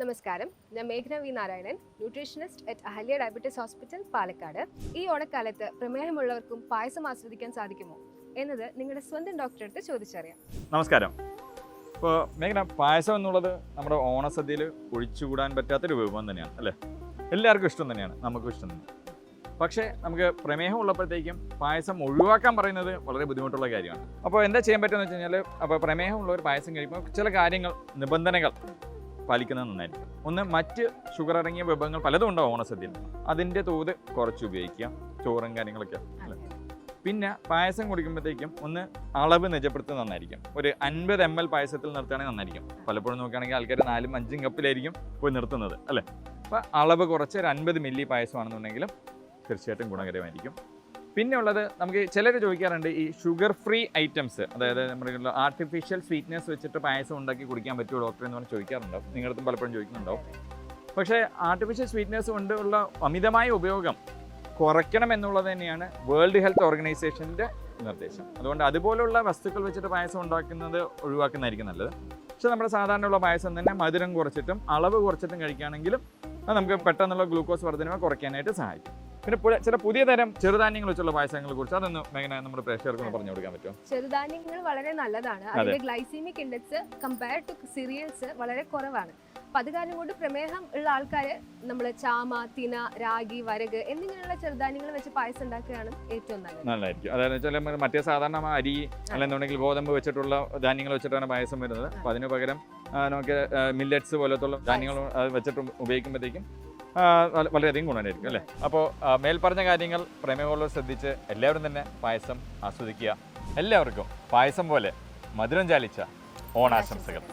നമസ്കാരം, ഞാൻ മേഘന V Narayanan, nutritionist at Ahalya diabetes hospital, Palakkad. ഈ ഓണക്കാലത്ത് പ്രമേഹമുള്ളവർക്കും പായസം ആസ്വദിക്കാൻ സാധിക്കുമോ എന്നത് നിങ്ങളുടെ സ്വന്തം ഡോക്ടറെ അടുത്ത് ചോദിച്ചറിയാം. നമസ്കാരം. ഇപ്പോൾ മേഘന, പായസം എന്നുള്ളത് നമ്മുടെ ഓണസദ്യയിൽ ഒഴിച്ചുകൂടാൻ പറ്റാത്തൊരു വിഭവം തന്നെയാണ് അല്ലേ? എല്ലാവർക്കും ഇഷ്ടം തന്നെയാണ്, നമുക്കും ഇഷ്ടം തന്നെ. പക്ഷേ നമുക്ക് പ്രമേഹം ഉള്ളപ്പോഴത്തേക്കും പായസം ഒഴിവാക്കാൻ പറയുന്നത് വളരെ ബുദ്ധിമുട്ടുള്ള കാര്യമാണ്. അപ്പോൾ എന്താ ചെയ്യാൻ പറ്റുമെന്ന് വെച്ച് കഴിഞ്ഞാൽ, അപ്പോൾ പ്രമേഹം ഉള്ളവർ പായസം കഴിക്കുമ്പോൾ ചില കാര്യങ്ങൾ, നിബന്ധനകൾ പാലിക്കുന്നത് നന്നായിരിക്കും. ഒന്ന്, മറ്റ് ഷുഗർ അടങ്ങിയ വിഭവങ്ങൾ പലതും ഉണ്ടാവും ഓണസദ്യയിൽ, അതിൻ്റെ തോത് കുറച്ച് ഉപയോഗിക്കുക, ചോറും കാര്യങ്ങളൊക്കെ അല്ലേ. പിന്നെ പായസം കുടിക്കുമ്പോഴത്തേക്കും ഒന്ന് അളവ് നിജപ്പെടുത്തുന്നത് നന്നായിരിക്കും. ഒരു 50 ml പായസത്തിൽ നിർത്തുകയാണെങ്കിൽ നന്നായിരിക്കും. പലപ്പോഴും നോക്കുകയാണെങ്കിൽ ആൾക്കാർ 4-5 കപ്പിലായിരിക്കും പോയി നിർത്തുന്നത് അല്ലേ. അപ്പോൾ അളവ് കുറച്ച് ഒരു 50 മില്ലി പായസമാണെന്നുണ്ടെങ്കിലും തീർച്ചയായിട്ടും ഗുണകരമായിരിക്കും. പിന്നെ ഉള്ളത്, നമുക്ക് ചിലർ ചോദിക്കാറുണ്ട്, ഈ ഷുഗർ ഫ്രീ ഐറ്റംസ്, അതായത് നമ്മുടെ ആർട്ടിഫിഷ്യൽ സ്വീറ്റ്നെസ് വെച്ചിട്ട് പായസം ഉണ്ടാക്കി കുടിക്കാൻ പറ്റുമോ ഡോക്ടർ എന്ന് പറഞ്ഞ് ചോദിക്കാറുണ്ടാവും. നിങ്ങളടുത്തും പലപ്പോഴും ചോദിക്കുന്നുണ്ടാവും. പക്ഷേ ആർട്ടിഫിഷ്യൽ സ്വീറ്റ്നെസ് കൊണ്ടുള്ള അമിതമായ ഉപയോഗം കുറയ്ക്കണം എന്നുള്ളത് തന്നെയാണ് വേൾഡ് ഹെൽത്ത് ഓർഗനൈസേഷൻ്റെ നിർദ്ദേശം. അതുകൊണ്ട് അതുപോലുള്ള വസ്തുക്കൾ വെച്ചിട്ട് പായസം ഉണ്ടാക്കുന്നത് ഒഴിവാക്കുന്നതായിരിക്കും നല്ലത്. പക്ഷേ നമ്മുടെ സാധാരണയുള്ള പായസം തന്നെ മധുരം കുറച്ചിട്ടും അളവ് കുറച്ചിട്ടും കഴിക്കുകയാണെങ്കിലും അത് നമുക്ക് പെട്ടെന്നുള്ള ഗ്ലൂക്കോസ് വർധനവ് കുറയ്ക്കാനായിട്ട് സഹായിക്കും. പിന്നെ ചില പുതിയ തരം ചെറുധാന്യങ്ങൾ വെച്ചുള്ള പായസങ്ങളെ കുറിച്ച് അതൊന്ന് എങ്ങനെ നമ്മുടെ പ്രേക്ഷകർക്ക് പറഞ്ഞു കൊടുക്കാൻ പറ്റുമോ? ചെറുധാന്യങ്ങൾ വളരെ നല്ലതാണ്. അതിന്റെ glycemic index compare to cereals വളരെ കുറവാണ്. അപ്പൊ അത് കാരണം കൊണ്ട് പ്രമേഹം ഉള്ള ആൾക്കാര് നമ്മൾ ചാമ, തിന, രാഗി, വരക് എന്നിങ്ങനെയുള്ള ചെറുധാന്യങ്ങൾ വെച്ച് പായസം ഉണ്ടാക്കുകയാണ് ഏറ്റവും നല്ലതായിരിക്കും. അതായത് മറ്റേ സാധാരണ അരി അല്ലെന്നുണ്ടെങ്കിൽ ഗോതമ്പ് വെച്ചിട്ടുള്ള ധാന്യങ്ങൾ വെച്ചിട്ടാണ് പായസം വരുന്നത്. അപ്പൊ അതിന് പകരം നമുക്ക് മില്ലറ്റ്സ് പോലത്തുള്ള ധാന്യങ്ങൾ വെച്ചിട്ട് ഉപയോഗിക്കുമ്പോഴത്തേക്കും വളരെയധികം ഗുണമായിരിക്കും അല്ലേ. അപ്പോൾ മേൽപ്പറഞ്ഞ കാര്യങ്ങൾ പ്രമേഹമുള്ളവർ ശ്രദ്ധിച്ച് എല്ലാവരും തന്നെ പായസം ആസ്വദിക്കുക. എല്ലാവർക്കും പായസം പോലെ മധുരം ചാലിച്ച ഓണാശംസകൾ.